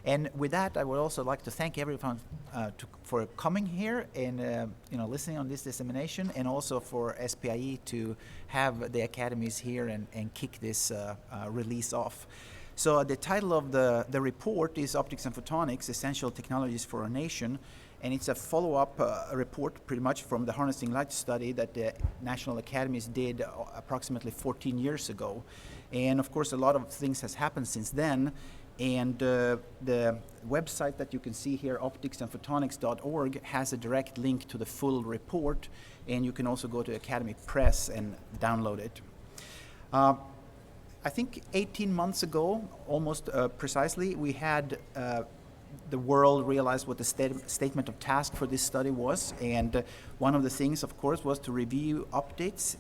And with that, I would also like to thank everyone for coming here and listening on this dissemination, and also for SPIE to have the academies here and kick this release off. So the title of the report is Optics and Photonics, Essential Technologies for Our Nation. And it's a follow-up report pretty much from the Harnessing Light study that the National Academies did approximately 14 years ago. And of course, a lot of things has happened since then. And the website that you can see here, opticsandphotonics.org, has a direct link to the full report. And you can also go to Academy Press and download it. I think 18 months ago, almost precisely, we had the world realized what the statement of task for this study was, and one of the things, of course, was to review updates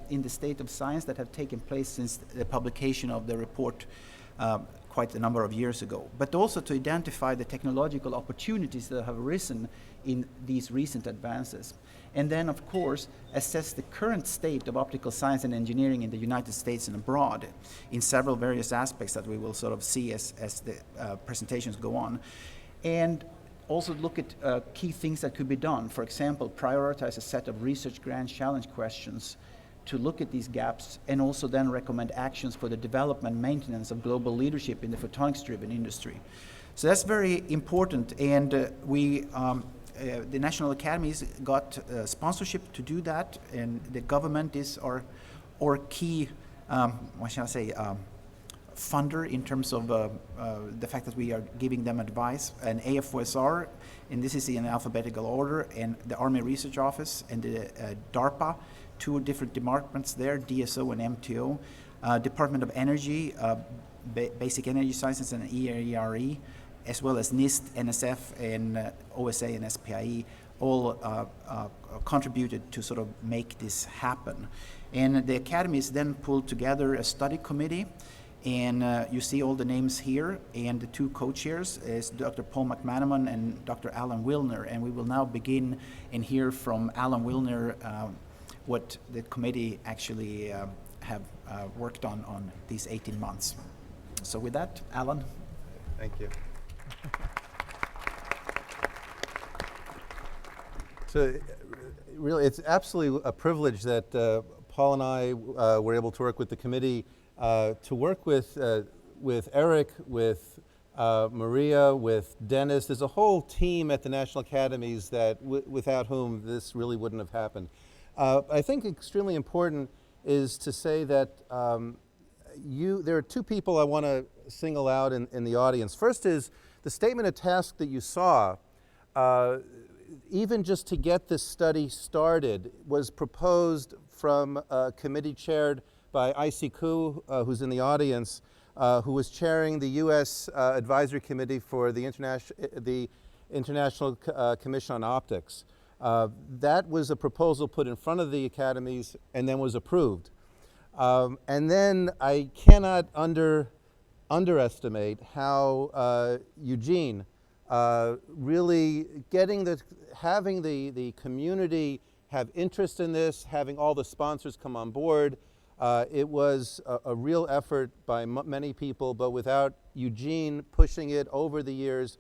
in the state of science that have taken place since the publication of the report quite a number of years ago, but also to identify the technological opportunities that have arisen in these recent advances. And then, of course, assess the current state of optical science and engineering in the United States and abroad in several various aspects that we will sort of see as the presentations go on. And also look at key things that could be done. For example, prioritize a set of research grant challenge questions to look at these gaps, and also then recommend actions for the development and maintenance of global leadership in the photonics-driven industry. So that's very important, and the National Academies got sponsorship to do that, and the government is our key, funder in terms of the fact that we are giving them advice, and AFOSR, and this is in alphabetical order, and the Army Research Office, and the DARPA, two different departments there, DSO and MTO, Department of Energy, Basic Energy Sciences and ERE, as well as NIST, NSF, and OSA and SPIE, all contributed to sort of make this happen. And the academies then pulled together a study committee, and you see all the names here, and the two co-chairs is Dr. Paul McManamon and Dr. Alan Willner, and we will now begin and hear from Alan Willner what the committee actually have worked on these 18 months. So with that, Alan. Thank you. So really, it's absolutely a privilege that Paul and I were able to work with the committee to work with Eric, with Maria, with Dennis. There's a whole team at the National Academies that without whom this really wouldn't have happened. I think extremely important is to say that there are two people I want to single out in the audience. First is the statement of task that you saw, even just to get this study started, was proposed from a committee chaired by I.C. Koo, who's in the audience, who was chairing the U.S. Advisory Committee for the International Commission on Optics. That was a proposal put in front of the academies and then was approved. And then I cannot underestimate how Eugene really having the community have interest in this, having all the sponsors come on board. It was a real effort by many people, but without Eugene pushing it over the years,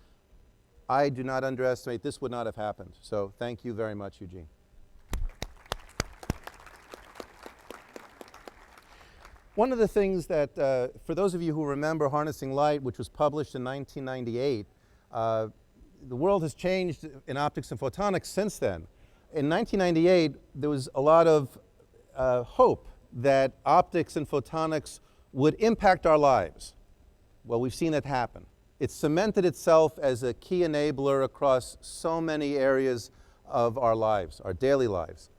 I do not underestimate, this would not have happened. So thank you very much, Eugene. One of the things that, for those of you who remember Harnessing Light, which was published in 1998, the world has changed in optics and photonics since then. In 1998, there was a lot of hope that optics and photonics would impact our lives. Well, we've seen it happen. It's cemented itself as a key enabler across so many areas of our lives, our daily lives.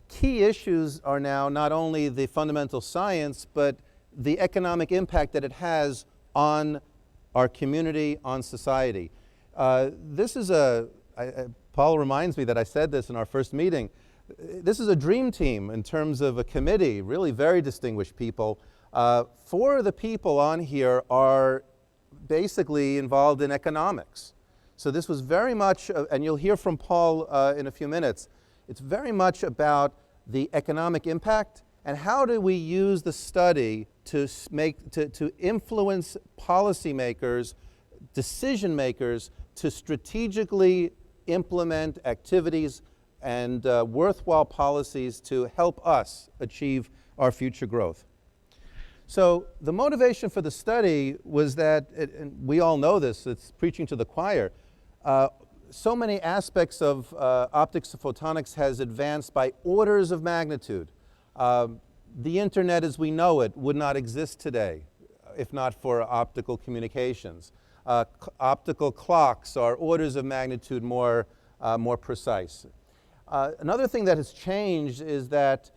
Key issues are now not only the fundamental science, but the economic impact that it has on our community, on society. This is Paul reminds me that I said this in our first meeting. This is a dream team in terms of a committee, really very distinguished people. Four of the people on here are basically involved in economics. So this was very much, and you'll hear from Paul in a few minutes, it's very much about the economic impact and how do we use the study to influence policymakers decision makers to strategically implement activities and worthwhile policies to help us achieve our future growth. So the motivation for the study was that, and we all know this, it's preaching to the choir, so many aspects of optics and photonics has advanced by orders of magnitude. The internet as we know it would not exist today if not for optical communications. Optical clocks are orders of magnitude more precise. Another thing that has changed is that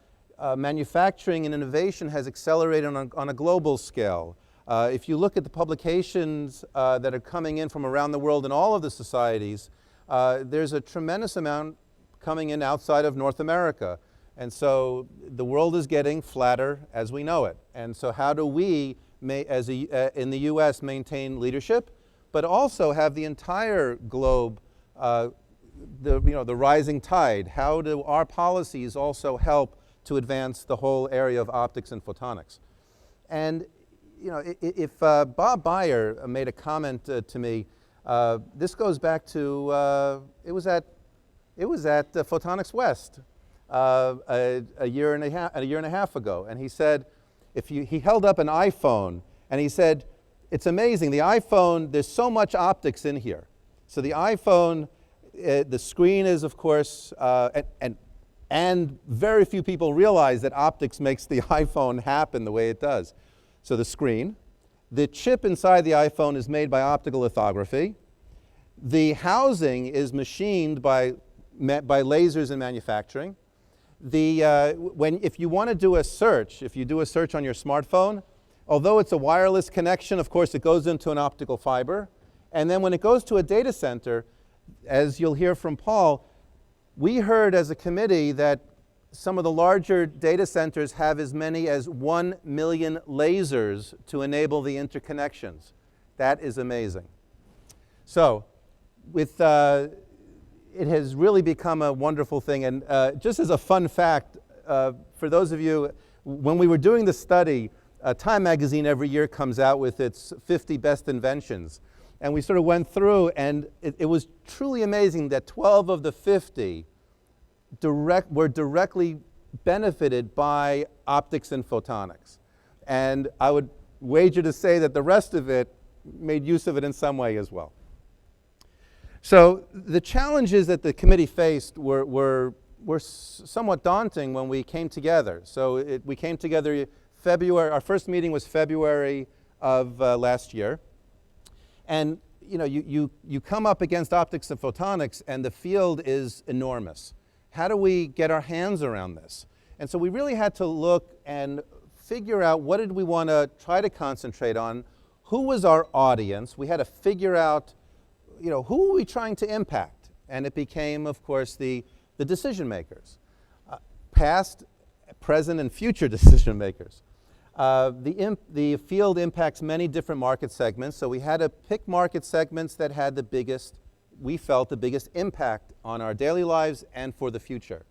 manufacturing and innovation has accelerated on a global scale. If you look at the publications that are coming in from around the world in all of the societies, there's a tremendous amount coming in outside of North America. And so the world is getting flatter as we know it. And so how do we, in the US, maintain leadership, but also have the entire globe, the rising tide? How do our policies also help to advance the whole area of optics and photonics? And if Bob Beyer made a comment to me, this goes back to, it was at Photonics West a year and a half ago, and he said, he held up an iPhone and he said, it's amazing, the iPhone, there's so much optics in here. So the iPhone, the screen is of course, and very few people realize that optics makes the iPhone happen the way it does. So the screen, the chip inside the iPhone is made by optical lithography. The housing is machined by lasers in manufacturing. If you want to do a search, if you do a search on your smartphone, although it's a wireless connection, of course it goes into an optical fiber. And then when it goes to a data center, as you'll hear from Paul, we heard as a committee that some of the larger data centers have as many as 1 million lasers to enable the interconnections. That is amazing. So it has really become a wonderful thing. And just as a fun fact, for those of you, when we were doing the study, Time magazine every year comes out with its 50 best inventions. And we sort of went through, and it was truly amazing that 12 of the 50 were directly benefited by optics and photonics. And I would wager to say that the rest of it made use of it in some way as well. So the challenges that the committee faced were somewhat daunting when we came together. So we came together February, our first meeting was February of last year. And you come up against optics and photonics and the field is enormous. How do we get our hands around this? And so we really had to look and figure out what did we want to try to concentrate on, who was our audience. We had to figure out who are we trying to impact? And it became, of course, the decision makers, past, present, and future decision makers. The field impacts many different market segments, so we had to pick market segments that had we felt the biggest impact on our daily lives and for the future.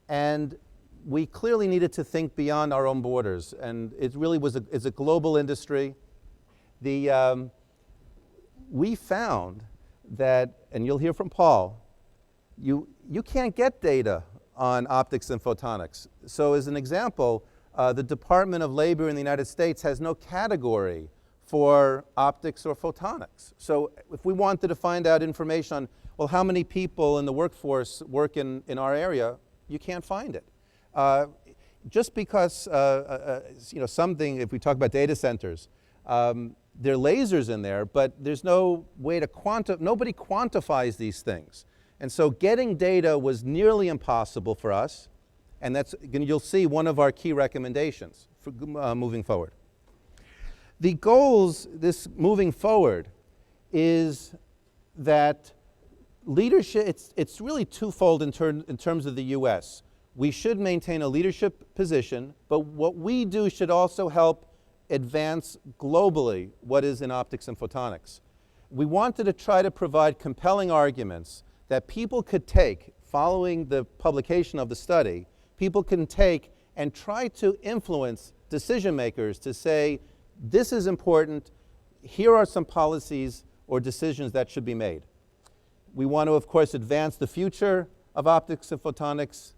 And we clearly needed to think beyond our own borders, and it really is a global industry. We found that, and you'll hear from Paul, you can't get data on optics and photonics. So as an example, the Department of Labor in the United States has no category for optics or photonics. So if we wanted to find out information on, well, how many people in the workforce work in our area, you can't find it. Just because, something, if we talk about data centers, there are lasers in there, but there's no way to nobody quantifies these things. And so getting data was nearly impossible for us, and that's, you'll see, one of our key recommendations for moving forward. The goals, this moving forward, is that leadership, it's really twofold in terms of the US. We should maintain a leadership position, but what we do should also help advance globally what is in optics and photonics. We wanted to try to provide compelling arguments that people could take following the publication of the study, people can take and try to influence decision makers to say, this is important, here are some policies, or decisions that should be made. We want to, of course, advance the future of optics and photonics,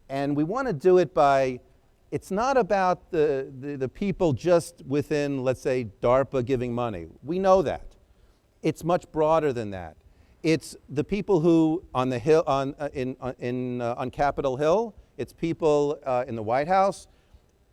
and we want to do it by, it's not about the people just within, let's say, DARPA giving money. We know that. It's much broader than that. It's the people who on the Hill, on Capitol Hill. It's people in the White House.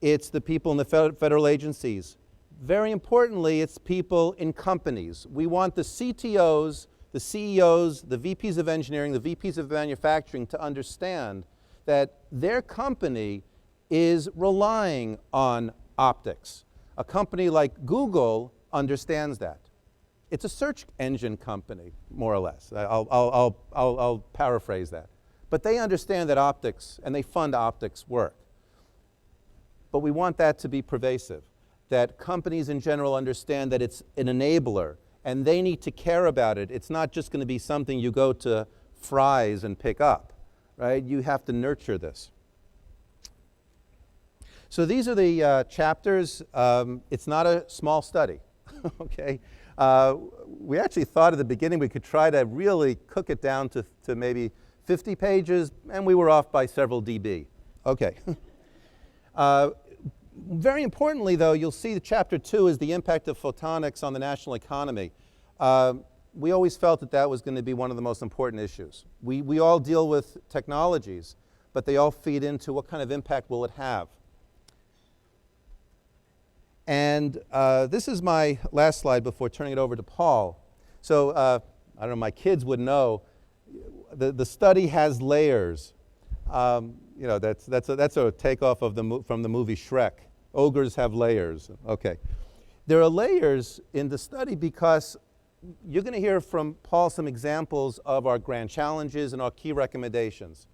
It's the people in the federal agencies. Very importantly, it's people in companies. We want the CTOs, the CEOs, the VPs of engineering, the VPs of manufacturing to understand that their company is relying on optics. A company like Google understands that. It's a search engine company, more or less. I'll paraphrase that. But they understand that optics, and they fund optics work. But we want that to be pervasive, that companies in general understand that it's an enabler, and they need to care about it. It's not just going to be something you go to Fry's and pick up, right? You have to nurture this. So these are the chapters. It's not a small study, okay? We actually thought at the beginning we could try to really cook it down to maybe 50 pages, and we were off by several dB. Okay. Very importantly, though, you'll see that Chapter 2 is the impact of photonics on the national economy. We always felt that that was going to be one of the most important issues. We all deal with technologies, but they all feed into what kind of impact will it have. And this is my last slide before turning it over to Paul. So I don't know, my kids would know, the study has layers. You know, that's a takeoff of from the movie Shrek. Ogres have layers. Okay. There are layers in the study because you're going to hear from Paul some examples of our grand challenges and our key recommendations.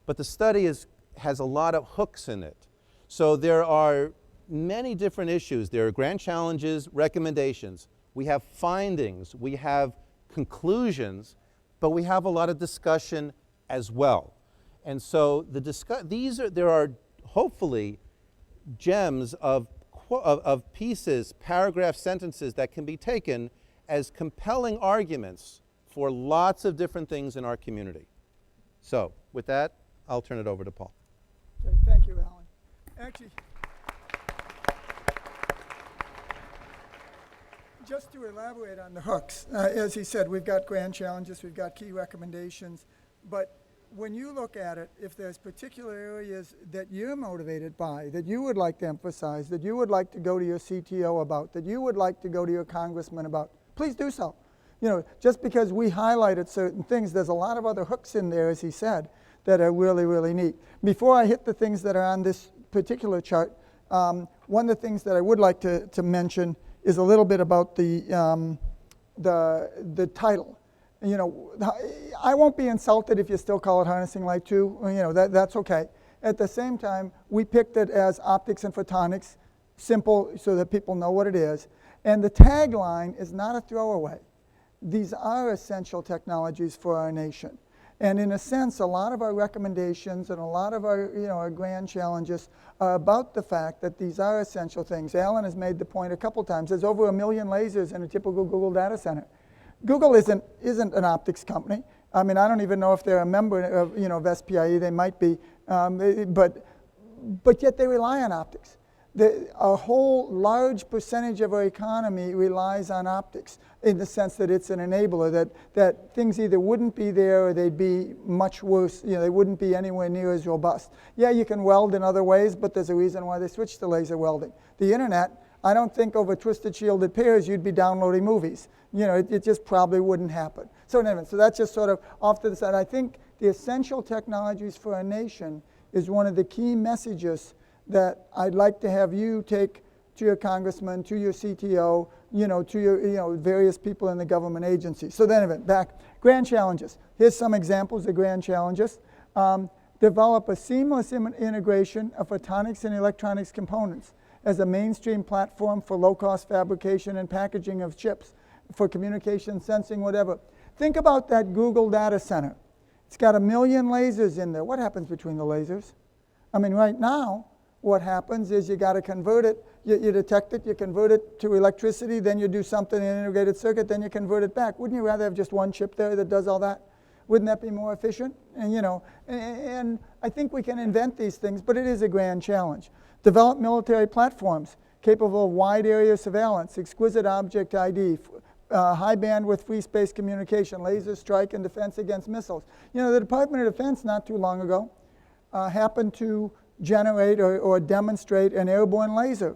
But the study has a lot of hooks in it. So there are many different issues. There are grand challenges, recommendations. We have findings. We have conclusions. But we have a lot of discussion as well. And so there are hopefully gems of pieces, paragraphs, sentences that can be taken as compelling arguments for lots of different things in our community. So with that, I'll turn it over to Paul. Okay, thank you, Alan. Actually, just to elaborate on the hooks, as he said, we've got grand challenges, we've got key recommendations, but when you look at it, if there's particular areas that you're motivated by, that you would like to emphasize, that you would like to go to your CTO about, that you would like to go to your congressman about, please do so. You know, just because we highlighted certain things, there's a lot of other hooks in there, as he said, that are really, really neat. Before I hit the things that are on this particular chart, one of the things that I would like to mention is a little bit about the title. You know, I won't be insulted if you still call it Harnessing Light 2. You know, that's okay. At the same time, we picked it as Optics and Photonics, simple so that people know what it is. And the tagline is not a throwaway. These are essential technologies for our nation. And in a sense, a lot of our recommendations and a lot of our, our grand challenges are about the fact that these are essential things. Alan has made the point a couple times. There's over 1 million lasers in a typical Google data center. Google isn't an optics company. I mean, I don't even know if they're a member of SPIE. They might be, but yet they rely on optics. A whole large percentage of our economy relies on optics in the sense that it's an enabler, that things either wouldn't be there or they'd be much worse. They wouldn't be anywhere near as robust. Yeah, you can weld in other ways, but there's a reason why they switched to laser welding. The internet, I don't think over twisted shielded pairs you'd be downloading movies. It just probably wouldn't happen. So anyway, so that's just sort of off to the side. I think the essential technologies for our nation is one of the key messages that I'd like to have you take to your congressman, to your CTO, to your various people in the government agencies. So then anyway, back, grand challenges. Here's some examples of grand challenges. Develop a seamless integration of photonics and electronics components as a mainstream platform for low-cost fabrication and packaging of chips for communication, sensing, whatever. Think about that Google data center. It's got 1 million lasers in there. What happens between the lasers? I mean, right now, what happens is you got to convert it You detect it, you convert it to electricity, then you do something in an integrated circuit, then you convert it back. Wouldn't you rather have just one chip there that does all that? Wouldn't that be more efficient? And and I think we can invent these things, but it is a grand challenge. Develop military platforms capable of wide area surveillance, exquisite object ID, high bandwidth free space communication, laser strike, and defense against missiles. The Department of Defense not too long ago happened to generate or demonstrate an airborne laser.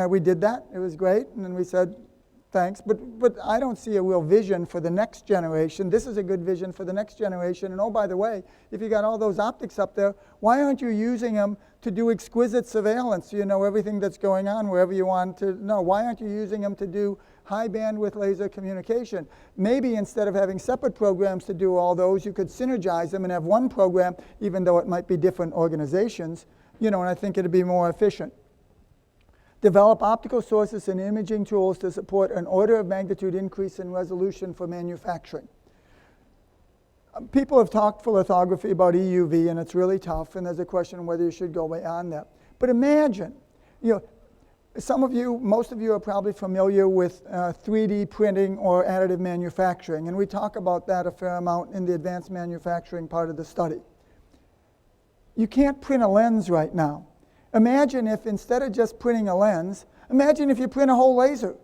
We did that. It was great. And then we said, thanks. But I don't see a real vision for the next generation. This is a good vision for the next generation. And oh, by the way, if you got all those optics up there, why aren't you using them to do exquisite surveillance? You know everything that's going on wherever you want to know. Why aren't you using them to do high bandwidth laser communication? Maybe instead of having separate programs to do all those, you could synergize them and have one program, even though it might be different organizations, and I think it'd be more efficient. Develop optical sources and imaging tools to support an order of magnitude increase in resolution for manufacturing. People have talked for lithography about EUV, and it's really tough, and there's a question whether you should go beyond that. But imagine, most of you are probably familiar with 3D printing or additive manufacturing, and we talk about that a fair amount in the advanced manufacturing part of the study. You can't print a lens right now. Imagine if instead of just printing a lens, imagine if you print a whole laser.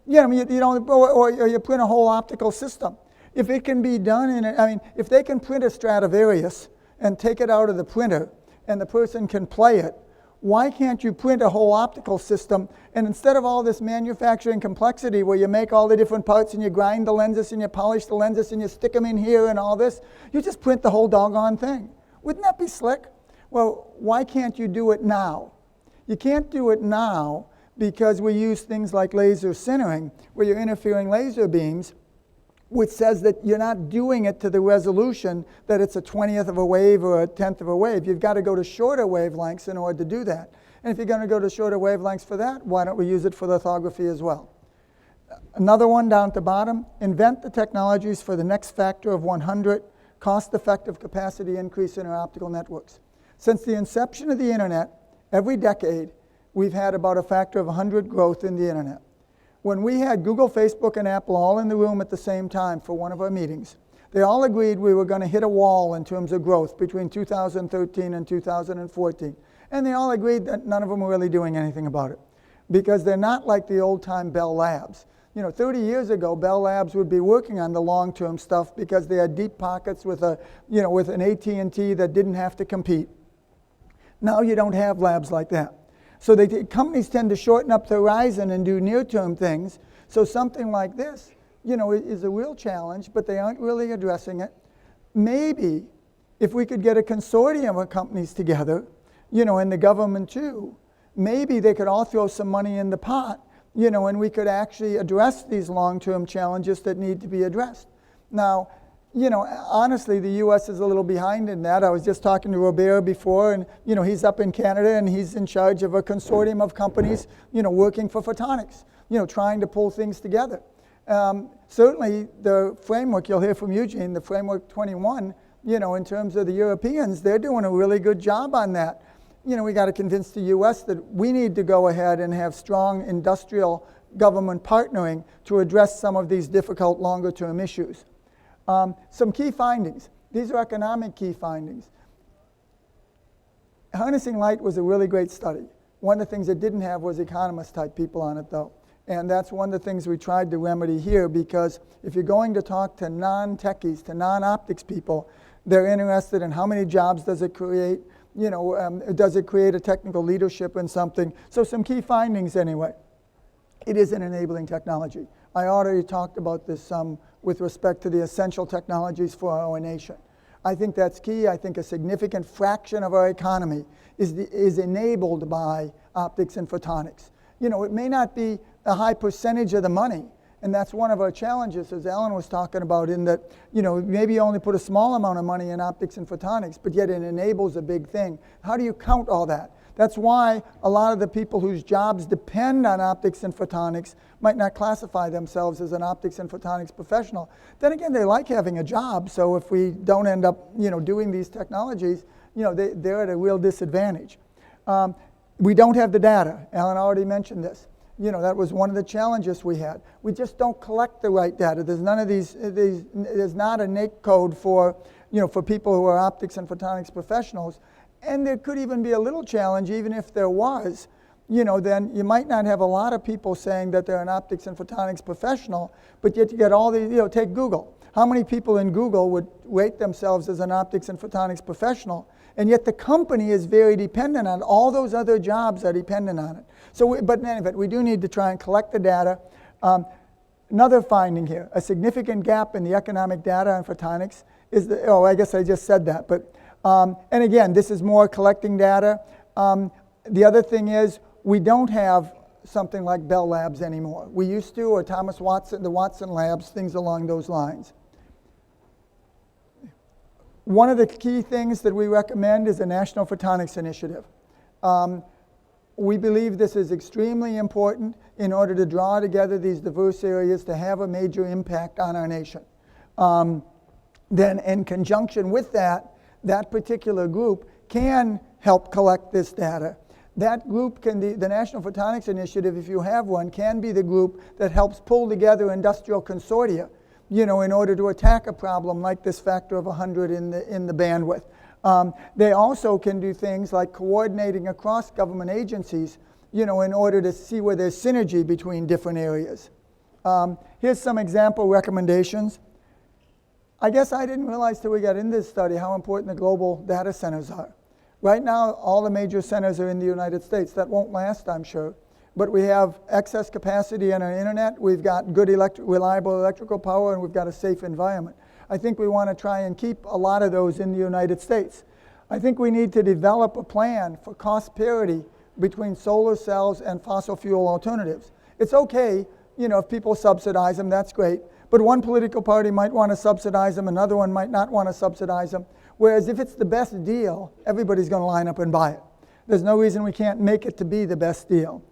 Or you print a whole optical system. If it can be done if they can print a Stradivarius and take it out of the printer and the person can play it, why can't you print a whole optical system, and instead of all this manufacturing complexity where you make all the different parts and you grind the lenses and you polish the lenses and you stick them in here and all this, you just print the whole doggone thing. Wouldn't that be slick? Well, why can't you do it now? You can't do it now because we use things like laser sintering, where you're interfering laser beams, which says that you're not doing it to the resolution that it's a 20th of a wave or a 10th of a wave. You've got to go to shorter wavelengths in order to do that. And if you're going to go to shorter wavelengths for that, why don't we use it for lithography as well? Another one down at the bottom, invent the technologies for the next factor of 100 cost-effective capacity increase in our optical networks. Since the inception of the internet, every decade, we've had about a factor of 100 growth in the internet. When we had Google, Facebook, and Apple all in the room at the same time for one of our meetings, they all agreed we were going to hit a wall in terms of growth between 2013 and 2014. And they all agreed that none of them were really doing anything about it, because they're not like the old-time Bell Labs. 30 years ago, Bell Labs would be working on the long-term stuff because they had deep pockets with an AT&T that didn't have to compete. Now you don't have labs like that. So companies tend to shorten up the horizon and do near-term things. So something like this, is a real challenge, but they aren't really addressing it. Maybe if we could get a consortium of companies together, and the government too, maybe they could all throw some money in the pot, and we could actually address these long-term challenges that need to be addressed. Now, honestly, the U.S. is a little behind in that. I was just talking to Robert before, and, he's up in Canada, and he's in charge of a consortium of companies, working for photonics, trying to pull things together. Certainly, the framework, you'll hear from Eugene, the Framework 21, in terms of the Europeans, they're doing a really good job on that. We got to convince the U.S. that we need to go ahead and have strong industrial government partnering to address some of these difficult longer-term issues. Some key findings. These are economic key findings. Harnessing light was a really great study. One of the things it didn't have was economist-type people on it, though. And that's one of the things we tried to remedy here, because if you're going to talk to non-techies, to non-optics people, they're interested in how many jobs does it create, does it create a technical leadership in something. So some key findings anyway. It is an enabling technology. I already talked about this some with respect to the essential technologies for our nation. I think that's key. I think a significant fraction of our economy is enabled by optics and photonics. It may not be a high percentage of the money, and that's one of our challenges, as Alan was talking about, in that, maybe you only put a small amount of money in optics and photonics, but yet it enables a big thing. How do you count all that? That's why a lot of the people whose jobs depend on optics and photonics might not classify themselves as an optics and photonics professional. Then again, they like having a job, so if we don't end up doing these technologies, they're at a real disadvantage. We don't have the data. Alan already mentioned this. You know, that was one of the challenges we had. We just don't collect the right data. There's none of these there's not a NAIC code for, you know, for people who are optics and photonics professionals. And there could even be a little challenge, even if there was, you know, then you might not have a lot of people saying that they're an optics and photonics professional, but yet you get all these, you know, take Google. How many people in Google would rate themselves as an optics and photonics professional? And yet the company is very dependent on all those other jobs are dependent on it. So, but in any event, we do need to try and collect the data. Another finding here, a significant gap in the economic data on photonics is the, oh, I guess I just said that, but, and again, this is more collecting data. The other thing is we don't have something like Bell Labs anymore. We used to, or Thomas Watson, the Watson Labs, things along those lines. One of the key things that we recommend is a National Photonics Initiative. We believe this is extremely important in order to draw together these diverse areas to have a major impact on our nation. Then in conjunction with that, that particular group can help collect this data. That group can be, the National Photonics Initiative, if you have one, can be the group that helps pull together industrial consortia, you know, in order to attack a problem like this factor of 100 in the bandwidth. They also can do things like coordinating across government agencies, you know, in order to see where there's synergy between different areas. Here's some example recommendations. I guess I didn't realize till we got into this study how important the global data centers are. Right now, all the major centers are in the United States. That won't last, I'm sure. But we have excess capacity on our internet. We've got good reliable electrical power, and we've got a safe environment. I think we want to try and keep a lot of those in the United States. I think we need to develop a plan for cost parity between solar cells and fossil fuel alternatives. It's okay, you know, if people subsidize them, that's great. But one political party might want to subsidize them, another one might not want to subsidize them. Whereas if it's the best deal, everybody's going to line up and buy it. There's no reason we can't make it to be the best deal.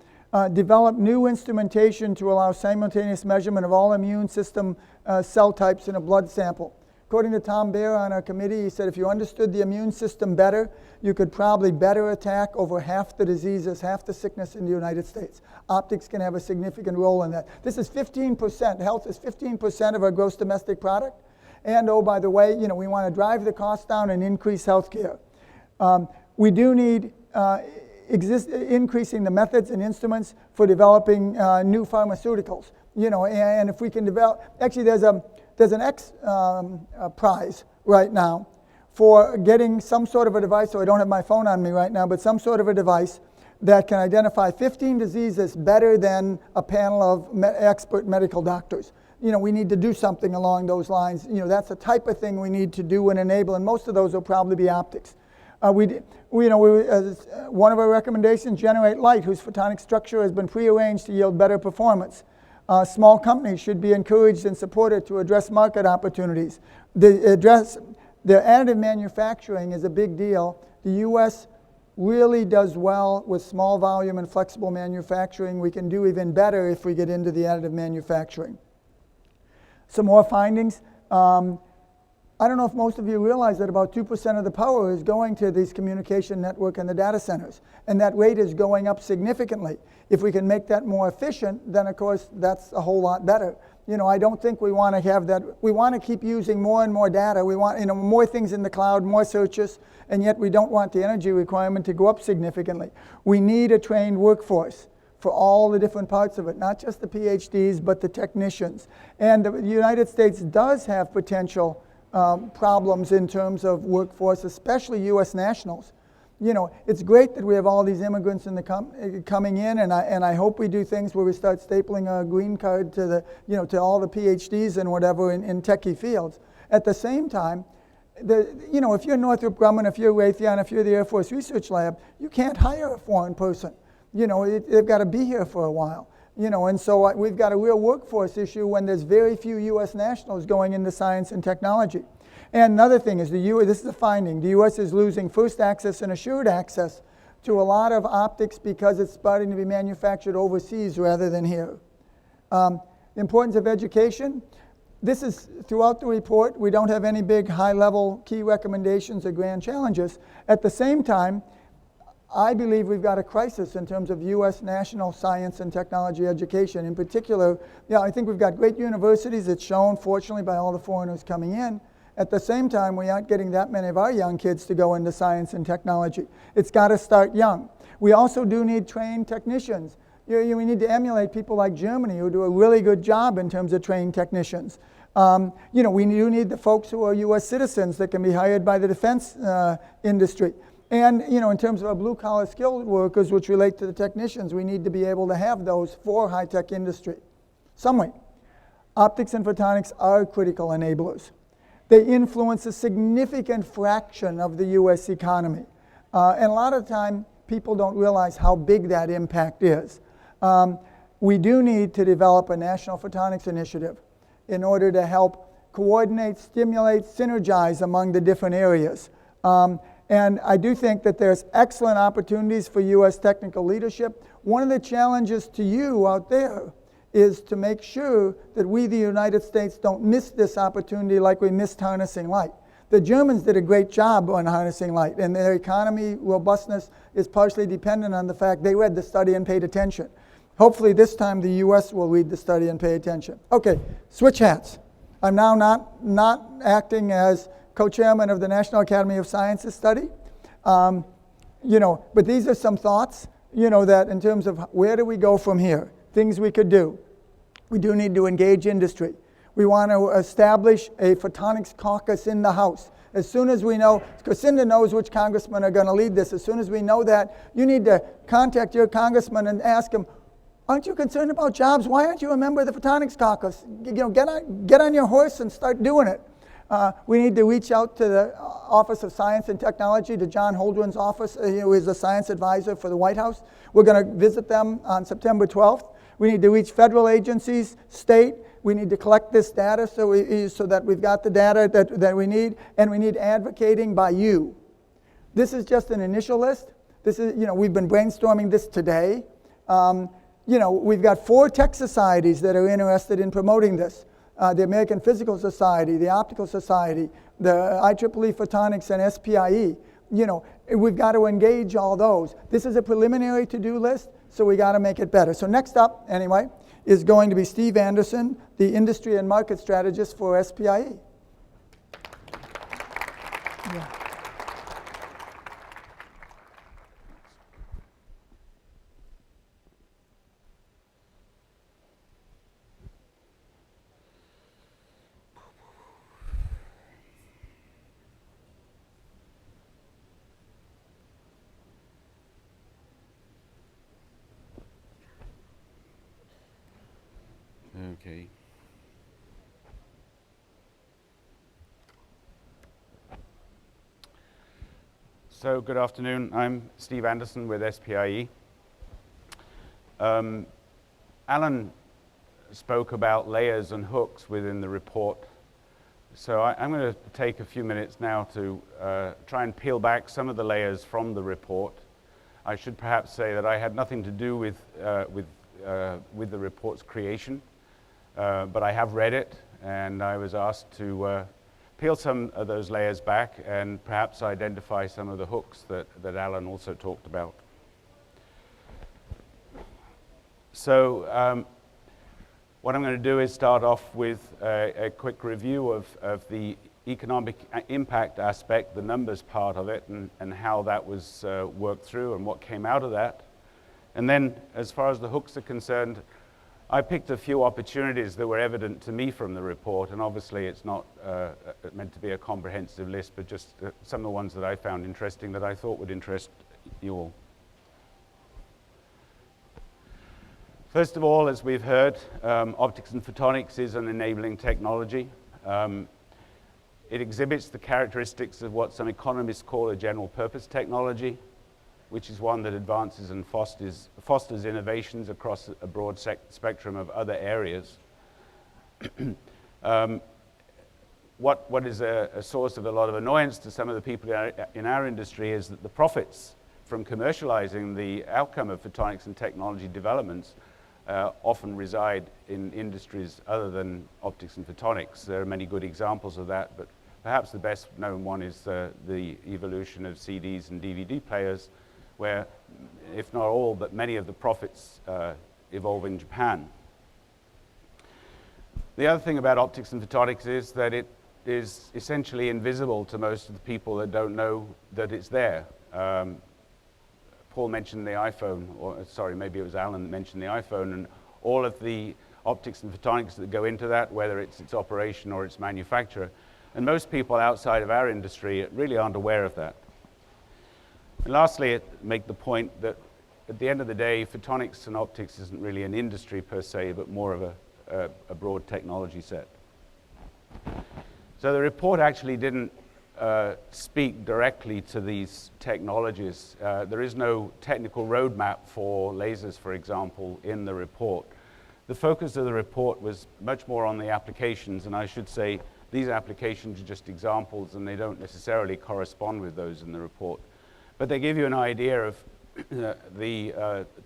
Develop new instrumentation to allow simultaneous measurement of all immune system cell types in a blood sample. According to Tom Baer on our committee, he said if you understood the immune system better, you could probably better attack over half the diseases, half the sickness in the United States. Optics can have a significant role in that. This is 15%. Health is 15% of our gross domestic product. And oh, by the way, you know, we want to drive the cost down and increase health care. We do need increasing the methods and instruments for developing new pharmaceuticals. You know, and if we can develop, actually there's an X prize right now for getting some sort of a device, so I don't have my phone on me right now, but some sort of a device that can identify 15 diseases better than a panel of expert medical doctors. You know, we need to do something along those lines. You know, that's the type of thing we need to do and enable, and most of those will probably be optics. One of our recommendations, generate light, whose photonic structure has been prearranged to yield better performance. Small companies should be encouraged and supported to address market opportunities. The additive manufacturing is a big deal. The U.S. really does well with small volume and flexible manufacturing. We can do even better if we get into the additive manufacturing. Some more findings. I don't know if most of you realize that about 2% of the power is going to these communication network and the data centers, and that rate is going up significantly. If we can make that more efficient, then of course that's a whole lot better. You know, I don't think we want to have that. We want to keep using more and more data. We want, you know, more things in the cloud, more searches, and yet we don't want the energy requirement to go up significantly. We need a trained workforce for all the different parts of it, not just the PhDs, but the technicians. And the United States does have potential problems in terms of workforce, especially U.S. nationals. You know, it's great that we have all these immigrants in the coming in, and I hope we do things where we start stapling a green card to the, you know, to all the PhDs and whatever in techie fields. At the same time, you know, if you're Northrop Grumman, if you're Raytheon, if you're the Air Force Research Lab, you can't hire a foreign person. You know, they've got to be here for a while. You know, and so we've got a real workforce issue when there's very few U.S. nationals going into science and technology. And another thing is this is a finding. The U.S. is losing first access and assured access to a lot of optics because it's starting to be manufactured overseas rather than here. The importance of education. This is throughout the report. We don't have any big high-level key recommendations or grand challenges. At the same time, I believe we've got a crisis in terms of U.S. national science and technology education. In particular, yeah, I think we've got great universities. It's shown, fortunately, by all the foreigners coming in. At the same time, we aren't getting that many of our young kids to go into science and technology. It's got to start young. We also do need trained technicians. We need to emulate people like Germany who do a really good job in terms of trained technicians. We do need the folks who are U.S. citizens that can be hired by the defense industry. And, in terms of our blue-collar skilled workers, which relate to the technicians, we need to be able to have those for high-tech industry. Summary, optics and photonics are critical enablers. They influence a significant fraction of the U.S. economy. And a lot of the time, people don't realize how big that impact is. We do need to develop a national photonics initiative in order to help coordinate, stimulate, synergize among the different areas. And I do think that there's excellent opportunities for U.S. technical leadership. One of the challenges to you out there is to make sure that we, the United States, don't miss this opportunity like we missed harnessing light. The Germans did a great job on harnessing light, and their economy robustness is partially dependent on the fact they read the study and paid attention. Hopefully this time the U.S. will read the study and pay attention. Okay, switch hats. I'm now not acting as co-chairman of the National Academy of Sciences study. But these are some thoughts, that in terms of where do we go from here, things we could do. We do need to engage industry. We want to establish a photonics caucus in the House. As soon as we know, because Cinda knows which congressmen are going to lead this, as soon as we know that, you need to contact your congressman and ask him, aren't you concerned about jobs? Why aren't you a member of the Photonics Caucus? Get on your horse and start doing it. We need to reach out to the Office of Science and Technology, to John Holdren's office, who is the science advisor for the White House. We're going to visit them on September 12th. We need to reach federal agencies, state. We need to collect this data so that we've got the data that we need, and we need advocating by you. This is just an initial list. This is, we've been brainstorming this today. We've got 4 tech societies that are interested in promoting this. The American Physical Society, the Optical Society, the IEEE Photonics, and SPIE. We've got to engage all those. This is a preliminary to-do list, so we got to make it better. So next up, anyway, is going to be Steve Anderson, the industry and market strategist for SPIE. Yeah. Okay. So good afternoon. I'm Steve Anderson with SPIE. Alan spoke about layers and hooks within the report. So I'm going to take a few minutes now to try and peel back some of the layers from the report. I should perhaps say that I had nothing to do with the report's creation. But I have read it, and I was asked to peel some of those layers back and perhaps identify some of the hooks that Alan also talked about. So what I'm going to do is start off with a quick review of the economic impact aspect, the numbers part of it, and how that was worked through and what came out of that. And then, as far as the hooks are concerned, I picked a few opportunities that were evident to me from the report, and obviously it's not meant to be a comprehensive list, but just some of the ones that I found interesting that I thought would interest you all. First of all, as we've heard, optics and photonics is an enabling technology. It exhibits the characteristics of what some economists call a general purpose technology, which is one that advances and fosters innovations across a broad spectrum of other areas. What is a source of a lot of annoyance to some of the people in our industry is that the profits from commercializing the outcome of photonics and technology developments often reside in industries other than optics and photonics. There are many good examples of that, but perhaps the best known one is the evolution of CDs and DVD players, where, if not all, but many of the profits evolve in Japan. The other thing about optics and photonics is that it is essentially invisible to most of the people that don't know that it's there. Paul mentioned the iPhone, or sorry, maybe it was Alan that mentioned the iPhone, and all of the optics and photonics that go into that, whether it's its operation or its manufacture. And most people outside of our industry really aren't aware of that. And lastly, I make the point that at the end of the day, photonics and optics isn't really an industry per se, but more of a broad technology set. So the report actually didn't speak directly to these technologies. There is no technical roadmap for lasers, for example, in the report. The focus of the report was much more on the applications, and I should say these applications are just examples and they don't necessarily correspond with those in the report. But they give you an idea of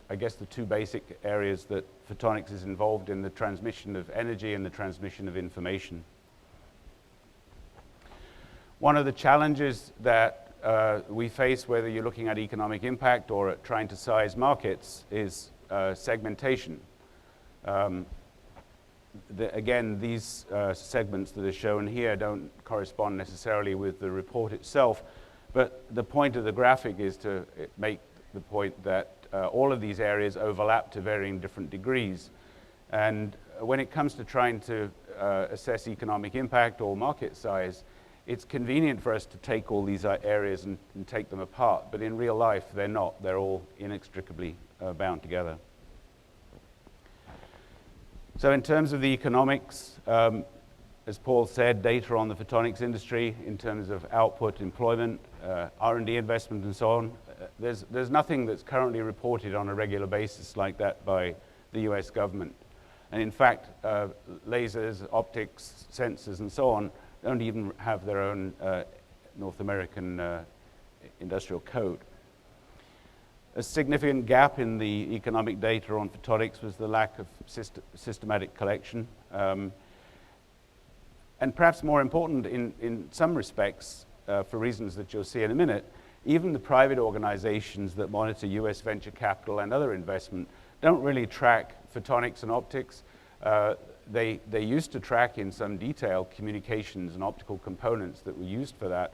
I guess the two basic areas that photonics is involved in: the transmission of energy and the transmission of information. One of the challenges that we face, whether you're looking at economic impact or at trying to size markets, is segmentation. Again, these segments that are shown here don't correspond necessarily with the report itself, but the point of the graphic is to make the point that all of these areas overlap to varying different degrees. And when it comes to trying to assess economic impact or market size, it's convenient for us to take all these areas and take them apart, but in real life they're not. They're all inextricably bound together. So in terms of the economics, as Paul said, data on the photonics industry in terms of output, employment, R&D investment and so on, there's nothing that's currently reported on a regular basis like that by the US government. And in fact, lasers, optics, sensors and so on don't even have their own North American industrial code. A significant gap in the economic data on photonics was the lack of systematic collection. And perhaps more important in some respects, for reasons that you'll see in a minute, even the private organizations that monitor US venture capital and other investment don't really track photonics and optics. They used to track in some detail communications and optical components that were used for that.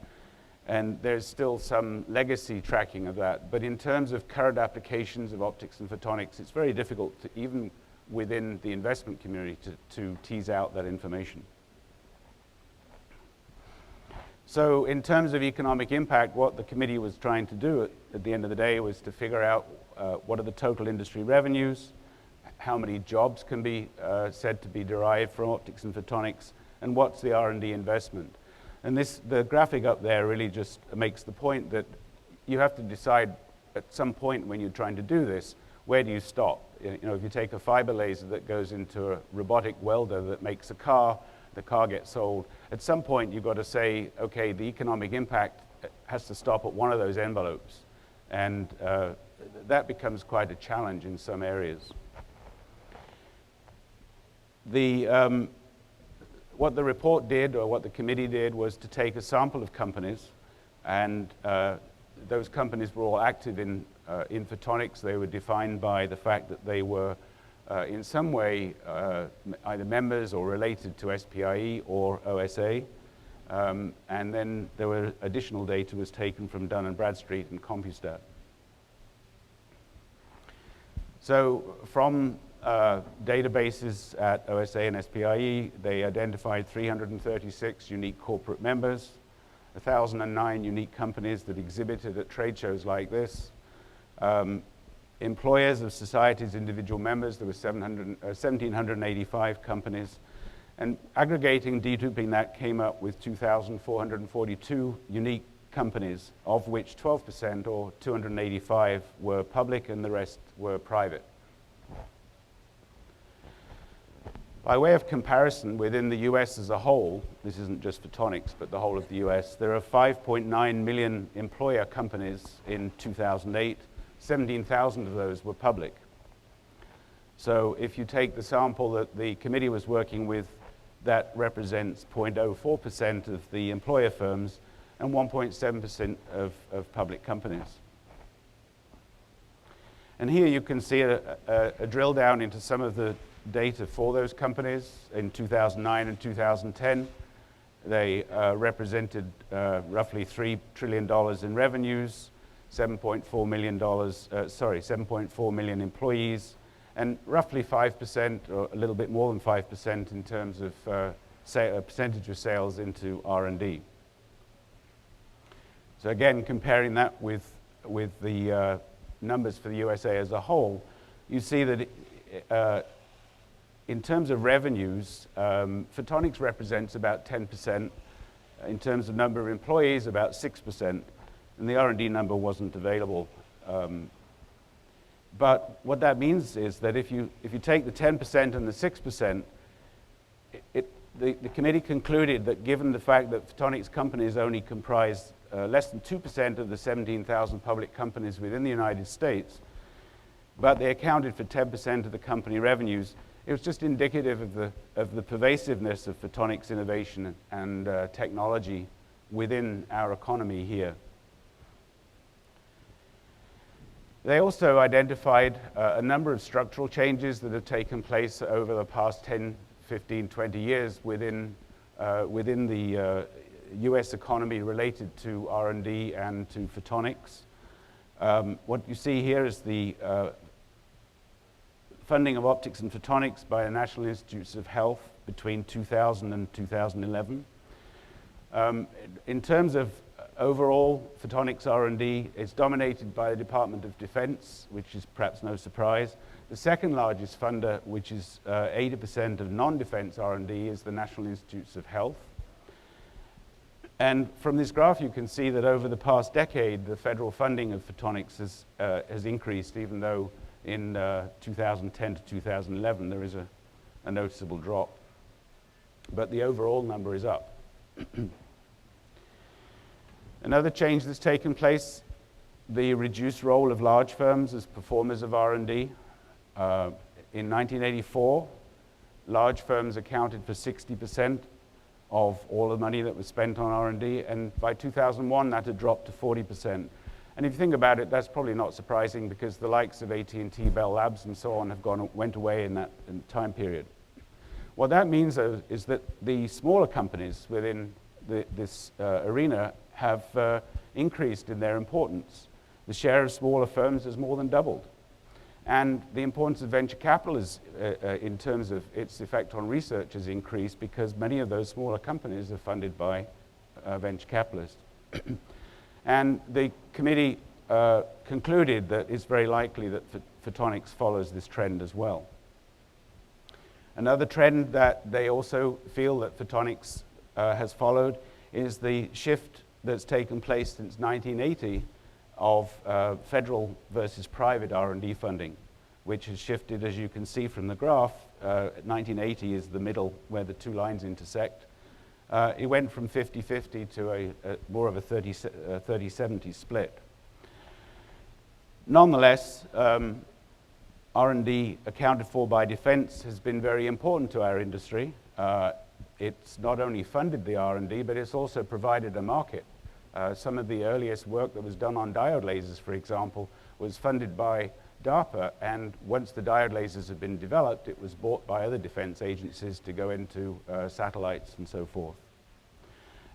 And there's still some legacy tracking of that. But in terms of current applications of optics and photonics, it's very difficult to, even within the investment community, to tease out that information. So in terms of economic impact, what the committee was trying to do at the end of the day was to figure out what are the total industry revenues, how many jobs can be said to be derived from optics and photonics, and what's the R&D investment. And the graphic up there really just makes the point that you have to decide at some point when you're trying to do this, where do you stop? You know, if you take a fiber laser that goes into a robotic welder that makes a car, the car gets sold. At some point you've got to say, okay, the economic impact has to stop at one of those envelopes. And that becomes quite a challenge in some areas. What the report did, or what the committee did, was to take a sample of companies, and those companies were all active in photonics. They were defined by the fact that they were in some way either members or related to SPIE or OSA. And then there were additional data was taken from Dun & Bradstreet and Compustat. So from databases at OSA and SPIE, they identified 336 unique corporate members, 1,009 unique companies that exhibited at trade shows like this. Employers of society's individual members, there were 1,785 companies. And aggregating, deduping that, came up with 2,442 unique companies, of which 12%, or 285, were public and the rest were private. By way of comparison, within the US as a whole, this isn't just photonics, but the whole of the US, there are 5.9 million employer companies in 2008. 17,000 of those were public. So if you take the sample that the committee was working with, that represents 0.04% of the employer firms and 1.7% of public companies. And here you can see a drill down into some of the data for those companies in 2009 and 2010. They represented roughly $3 trillion in revenues, 7.4 million employees, and roughly 5%, or a little bit more than 5% in terms of percentage of sales into R&D. So again, comparing that with the numbers for the USA as a whole, you see that in terms of revenues, photonics represents about 10%. In terms of number of employees, about 6%. And the R&D number wasn't available. But what that means is that if you take the 10% and the 6%, the committee concluded that given the fact that photonics companies only comprise less than 2% of the 17,000 public companies within the United States, but they accounted for 10% of the company revenues, it was just indicative of the pervasiveness of photonics innovation and technology within our economy here. They also identified a number of structural changes that have taken place over the past 10, 15, 20 years within the US economy related to R&D and to photonics. What you see here is the funding of optics and photonics by the National Institutes of Health between 2000 and 2011. In terms of overall photonics R&D, it's dominated by the Department of Defense, which is perhaps no surprise. The second largest funder, which is 80% of non-defense R&D, is the National Institutes of Health. And from this graph, you can see that over the past decade, the federal funding of photonics has increased, even though in 2010 to 2011, there is a noticeable drop. But the overall number is up. Another change that's taken place, the reduced role of large firms as performers of R&D. In 1984, large firms accounted for 60% of all the money that was spent on R&D, and by 2001, that had dropped to 40%. And if you think about it, that's probably not surprising because the likes of AT&T, Bell Labs, and so on went away in that time period. What that means is that the smaller companies within this arena have increased in their importance. The share of smaller firms has more than doubled. And the importance of venture capital in terms of its effect on research has increased because many of those smaller companies are funded by venture capitalists. And the committee concluded that it's very likely that photonics follows this trend as well. Another trend that they also feel that photonics has followed is the shift that's taken place since 1980 of federal versus private R&D funding, which has shifted, as you can see from the graph. 1980 is the middle where the two lines intersect. It went from 50-50 to a more of a 30-70 split. Nonetheless, R&D accounted for by defense has been very important to our industry. It's not only funded the R&D, but it's also provided a market. Some of the earliest work that was done on diode lasers, for example, was funded by DARPA, and once the diode lasers had been developed, it was bought by other defense agencies to go into satellites and so forth.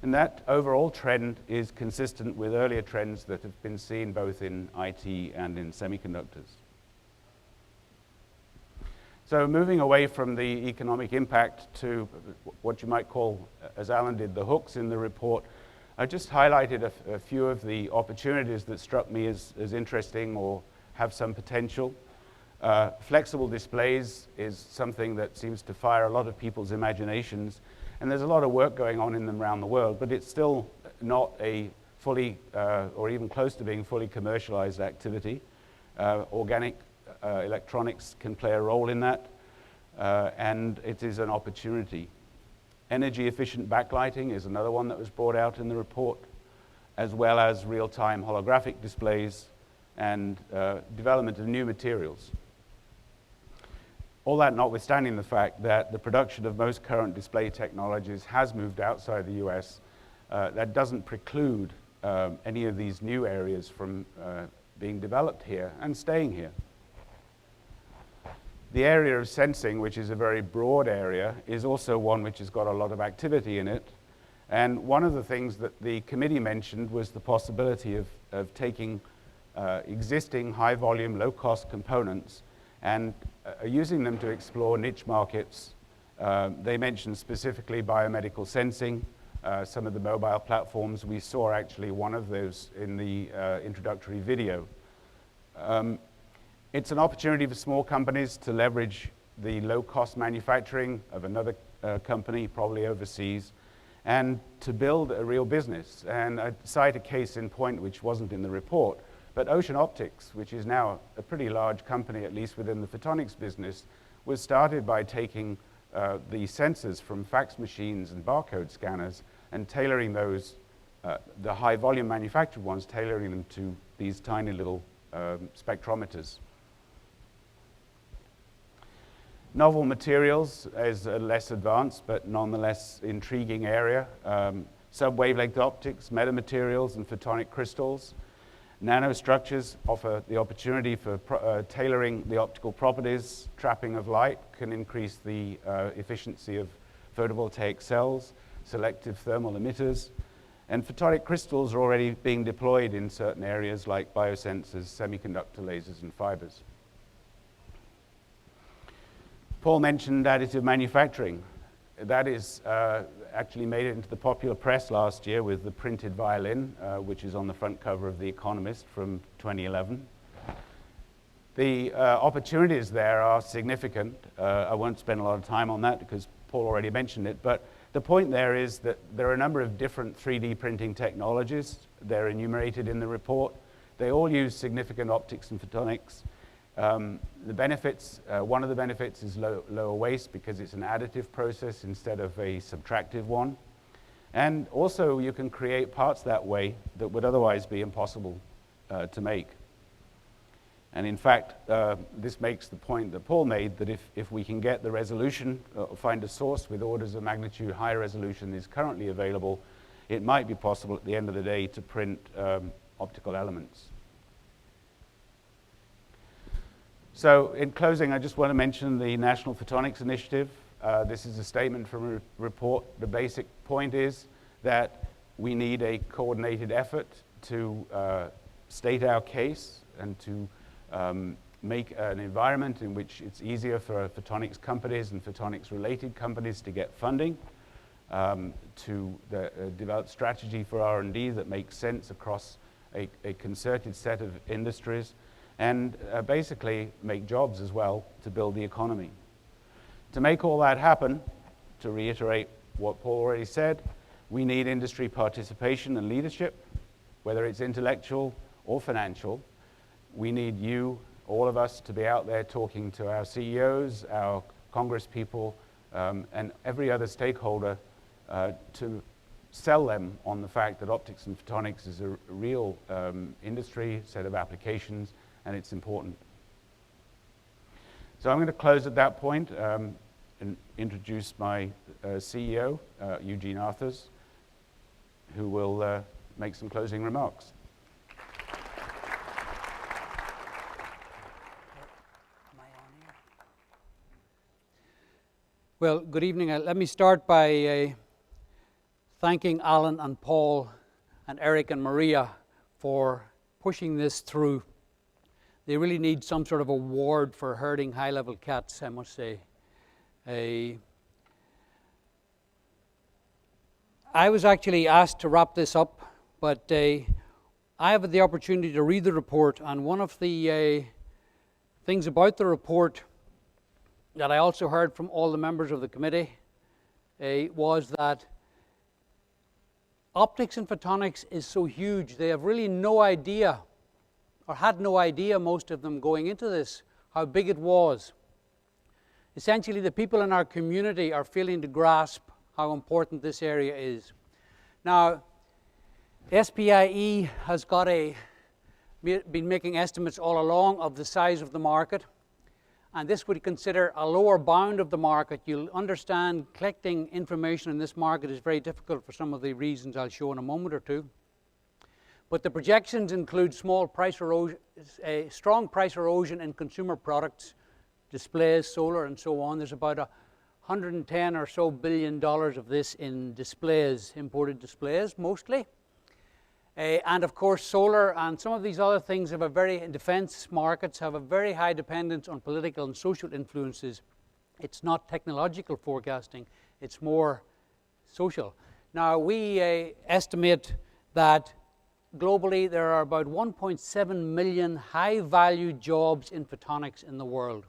And that overall trend is consistent with earlier trends that have been seen both in IT and in semiconductors. So moving away from the economic impact to what you might call, as Alan did, the hooks in the report, I just highlighted a few of the opportunities that struck me as interesting or have some potential. Flexible displays is something that seems to fire a lot of people's imaginations, and there's a lot of work going on in them around the world, but it's still not a fully, or even close to being fully commercialized activity. Organic electronics can play a role in that, and it is an opportunity. Energy efficient backlighting is another one that was brought out in the report, as well as real-time holographic displays and development of new materials. All that notwithstanding the fact that the production of most current display technologies has moved outside the US, that doesn't preclude any of these new areas from being developed here and staying here. The area of sensing, which is a very broad area, is also one which has got a lot of activity in it. And one of the things that the committee mentioned was the possibility of taking existing high-volume, low-cost components and using them to explore niche markets. They mentioned specifically biomedical sensing, some of the mobile platforms. We saw actually one of those in the introductory video. It's an opportunity for small companies to leverage the low-cost manufacturing of another company, probably overseas, and to build a real business. And I cite a case in point which wasn't in the report, but Ocean Optics, which is now a pretty large company, at least within the photonics business, was started by taking the sensors from fax machines and barcode scanners and tailoring those, the high volume manufactured ones, tailoring them to these tiny little spectrometers. Novel materials is a less advanced but nonetheless intriguing area. Sub-wavelength optics, metamaterials, and photonic crystals. Nanostructures offer the opportunity for tailoring the optical properties. Trapping of light can increase the efficiency of photovoltaic cells, selective thermal emitters, and photonic crystals are already being deployed in certain areas like biosensors, semiconductor lasers, and fibers. Paul mentioned additive manufacturing. That is actually made it into the popular press last year with the printed violin, which is on the front cover of The Economist from 2011. The opportunities there are significant. I won't spend a lot of time on that because Paul already mentioned it, but the point there is that there are a number of different 3D printing technologies. They're enumerated in the report. They all use significant optics and photonics. The benefits, one of the benefits is lower waste because it's an additive process instead of a subtractive one. And also you can create parts that way that would otherwise be impossible to make. And in fact, this makes the point that Paul made that if we can get the resolution, find a source with orders of magnitude higher resolution is currently available, it might be possible at the end of the day to print optical elements. So in closing, I just want to mention the National Photonics Initiative. This is a statement from a report. The basic point is that we need a coordinated effort to state our case and to make an environment in which it's easier for photonics companies and photonics-related companies to get funding, to develop strategy for R&D that makes sense across a concerted set of industries, and basically make jobs as well to build the economy. To make all that happen, to reiterate what Paul already said, we need industry participation and leadership, whether it's intellectual or financial. We need you, all of us, to be out there talking to our CEOs, our Congress people, and every other stakeholder to sell them on the fact that optics and photonics is a real industry, set of applications, and it's important. So I'm going to close at that point and introduce my CEO, Eugene Arthurs, who will make some closing remarks. Well, good evening. Let me start by thanking Alan and Paul and Eric and Maria for pushing this through. They really need some sort of award for herding high-level cats, I must say. I was actually asked to wrap this up, but I have the opportunity to read the report, and one of the things about the report that I also heard from all the members of the committee was that optics and photonics is so huge, they have really no idea, or had no idea, most of them going into this, how big it was. Essentially, the people in our community are failing to grasp how important this area is. Now, SPIE has been making estimates all along of the size of the market, and this would consider a lower bound of the market. You'll understand collecting information in this market is very difficult for some of the reasons I'll show in a moment or two. But the projections include strong price erosion in consumer products displays, solar, and so on. There's about 110 or so billion dollars of this in displays, imported displays mostly. And of course, solar and some of these other things have a very, defense markets have a very high dependence on political and social influences. It's not technological forecasting, it's more social. Now, we estimate that globally there are about 1.7 million high-value jobs in photonics in the world.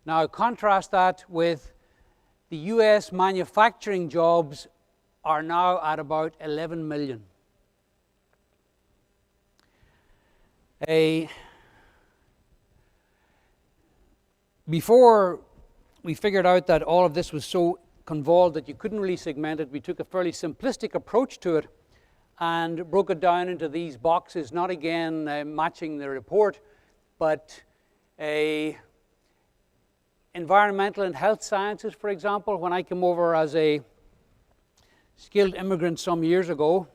Now, contrast that with the US manufacturing jobs are now at about 11 million. Before we figured out that all of this was so convolved that you couldn't really segment it, we took a fairly simplistic approach to it and broke it down into these boxes, not again matching the report, but environmental and health sciences, for example. When I came over as a skilled immigrant some years ago,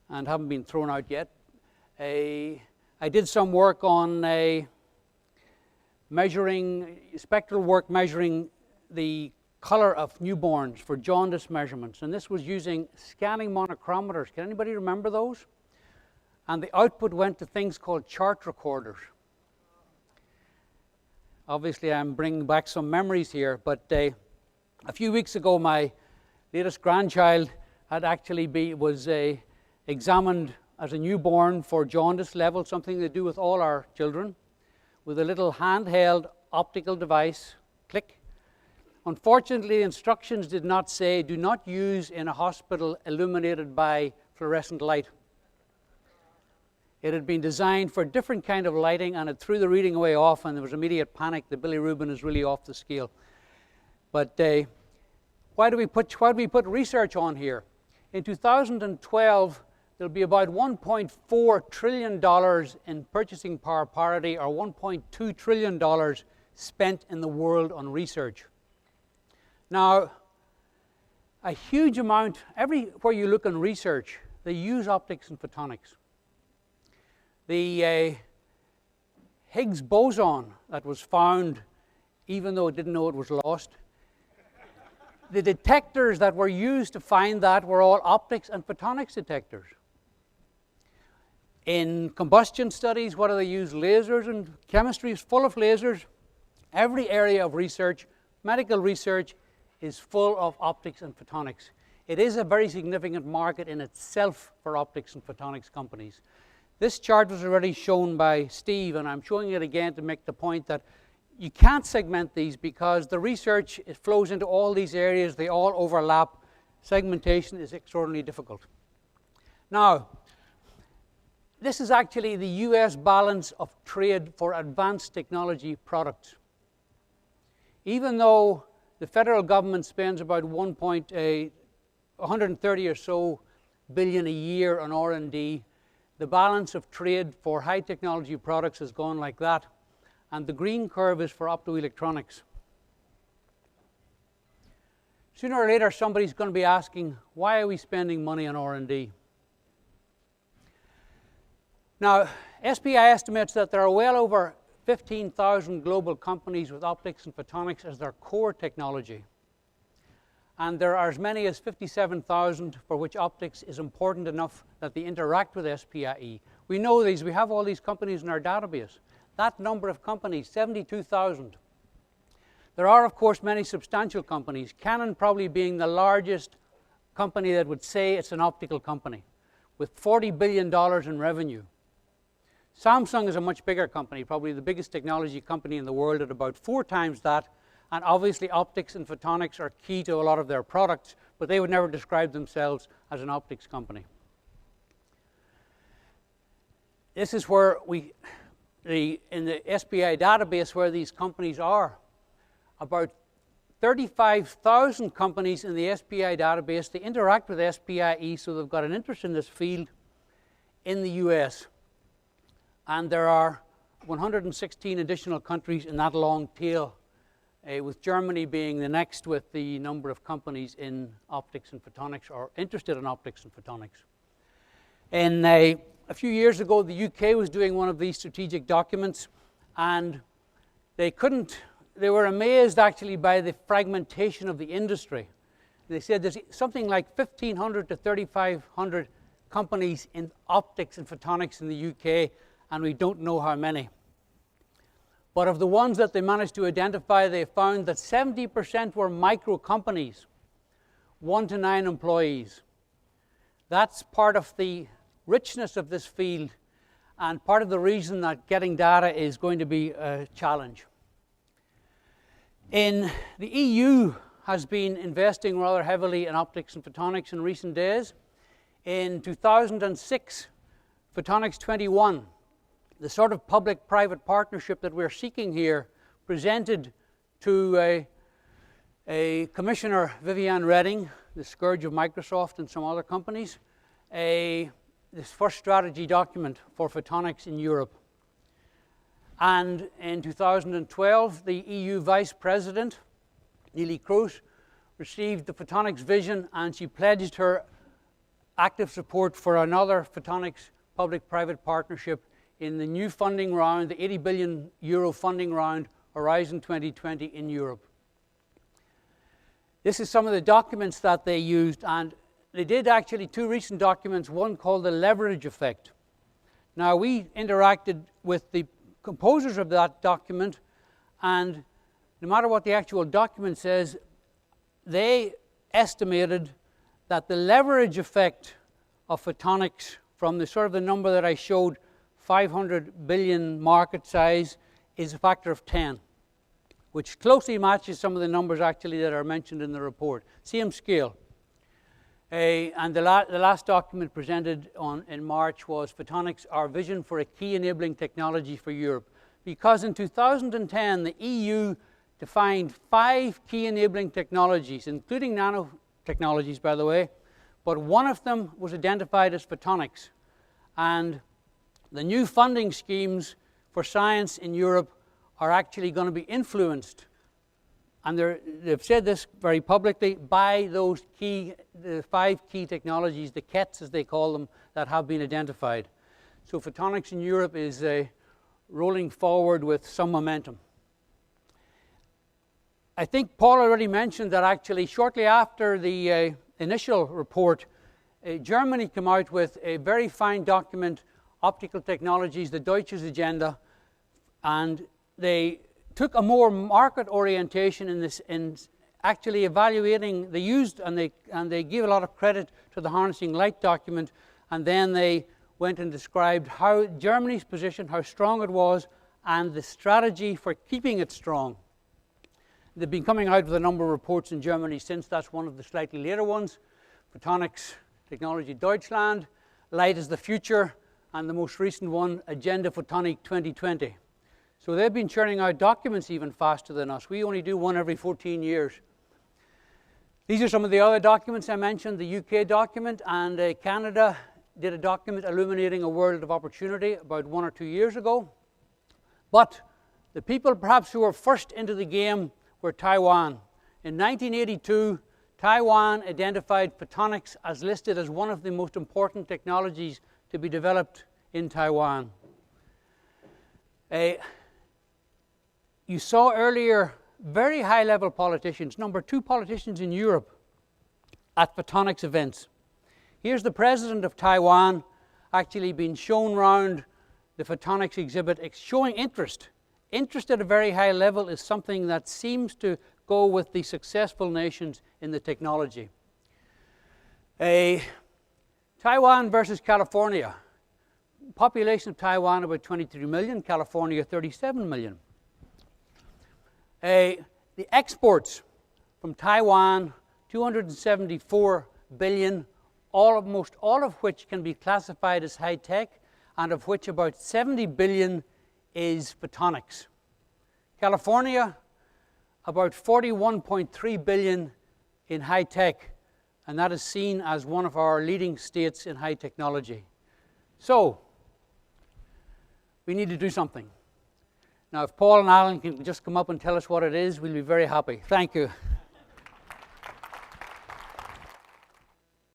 and haven't been thrown out yet, I did some work on measuring, spectral work measuring the color of newborns for jaundice measurements, and this was using scanning monochrometers. Can anybody remember those? And the output went to things called chart recorders. Obviously, I'm bringing back some memories here, but a few weeks ago, my latest grandchild had actually was examined as a newborn for jaundice level, something they do with all our children, with a little handheld optical device, click. Unfortunately, the instructions did not say, do not use in a hospital illuminated by fluorescent light. It had been designed for a different kind of lighting, and it threw the reading away off, and there was immediate panic that Billy Rubin is really off the scale. But why do we put research on here? In 2012, there'll be about $1.4 trillion in purchasing power parity, or $1.2 trillion spent in the world on research. Now, a huge amount, everywhere you look in research, they use optics and photonics. The Higgs boson that was found, even though it didn't know it was lost, the detectors that were used to find that were all optics and photonics detectors. In combustion studies, what do they use? Lasers, and chemistry is full of lasers. Every area of research, medical research, is full of optics and photonics. It is a very significant market in itself for optics and photonics companies. This chart was already shown by Steve, and I'm showing it again to make the point that you can't segment these because the research, it flows into all these areas, they all overlap. Segmentation is extraordinarily difficult. Now, this is actually the US balance of trade for advanced technology products. Even though the federal government spends about 130 or so billion a year on R&D, the balance of trade for high technology products has gone like that, and the green curve is for optoelectronics. Sooner or later, somebody's going to be asking, why are we spending money on R&D? Now, SPIE estimates that there are well over 15,000 global companies with optics and photonics as their core technology. And there are as many as 57,000 for which optics is important enough that they interact with SPIE. We know these, we have all these companies in our database. That number of companies, 72,000. There are, of course, many substantial companies, Canon probably being the largest company that would say it's an optical company, with $40 billion in revenue. Samsung is a much bigger company, probably the biggest technology company in the world at about 4 times that, and obviously optics and photonics are key to a lot of their products, but they would never describe themselves as an optics company. This is where in the SPIE database where these companies are. About 35,000 companies in the SPIE database, they interact with SPIE, so they've got an interest in this field in the US. And there are 116 additional countries in that long tail, with Germany being the next with the number of companies in optics and photonics, or interested in optics and photonics. And a few years ago, the UK was doing one of these strategic documents, and they were amazed actually by the fragmentation of the industry. They said there's something like 1,500 to 3,500 companies in optics and photonics in the UK, and we don't know how many. But of the ones that they managed to identify, they found that 70% were micro companies, 1 to 9 employees. That's part of the richness of this field, and part of the reason that getting data is going to be a challenge. The EU has been investing rather heavily in optics and photonics in recent days. In 2006, Photonics 21, the sort of public-private partnership that we're seeking here, presented to a commissioner, Viviane Reding, the scourge of Microsoft and some other companies, this first strategy document for photonics in Europe. And in 2012, the EU Vice President, Neelie Kroes, received the photonics vision, and she pledged her active support for another photonics public-private partnership in the new funding round, the 80 billion euro funding round, Horizon 2020 in Europe. This is some of the documents that they used, and they did actually 2 recent documents, one called the leverage effect. Now, we interacted with the composers of that document, and no matter what the actual document says, they estimated that the leverage effect of photonics from the sort of the number that I showed, 500 billion market size, is a factor of 10, which closely matches some of the numbers actually that are mentioned in the report. Same scale. And the last document presented in March was Photonics, Our Vision for a Key Enabling Technology for Europe. Because in 2010, the EU defined 5 key enabling technologies, including nanotechnologies, by the way, but one of them was identified as photonics. And the new funding schemes for science in Europe are actually going to be influenced, and they've said this very publicly, by those the 5 key technologies, the KETs as they call them, that have been identified. So photonics in Europe is rolling forward with some momentum. I think Paul already mentioned that actually shortly after the initial report, Germany came out with a very fine document, Optical Technologies, the Deutsches Agenda, and they took a more market orientation in this, in actually evaluating. They used and they gave a lot of credit to the Harnessing Light document, and then they went and described how Germany's position, how strong it was, and the strategy for keeping it strong. They've been coming out with a number of reports in Germany since. That's one of the slightly later ones. Photonics Technology Deutschland, Light is the Future, and the most recent one, Agenda Photonic 2020. So they've been churning out documents even faster than us. We only do one every 14 years. These are some of the other documents I mentioned. The UK document, and Canada did a document illuminating a world of opportunity about 1 or 2 years ago. But the people perhaps who were first into the game were Taiwan. In 1982, Taiwan identified photonics as listed as one of the most important technologies to be developed in Taiwan. You saw earlier very high-level politicians, number 2 politicians in Europe, at photonics events. Here's the president of Taiwan actually being shown around the photonics exhibit, showing interest. Interest at a very high level is something that seems to go with the successful nations in the technology. Taiwan versus California. Population of Taiwan about 23 million, California 37 million. The exports from Taiwan, 274 billion, almost all of which can be classified as high-tech, and of which about 70 billion is photonics. California, about 41.3 billion in high-tech, and that is seen as one of our leading states in high technology. So, we need to do something. Now, if Paul and Alan can just come up and tell us what it is, we'll be very happy. Thank you.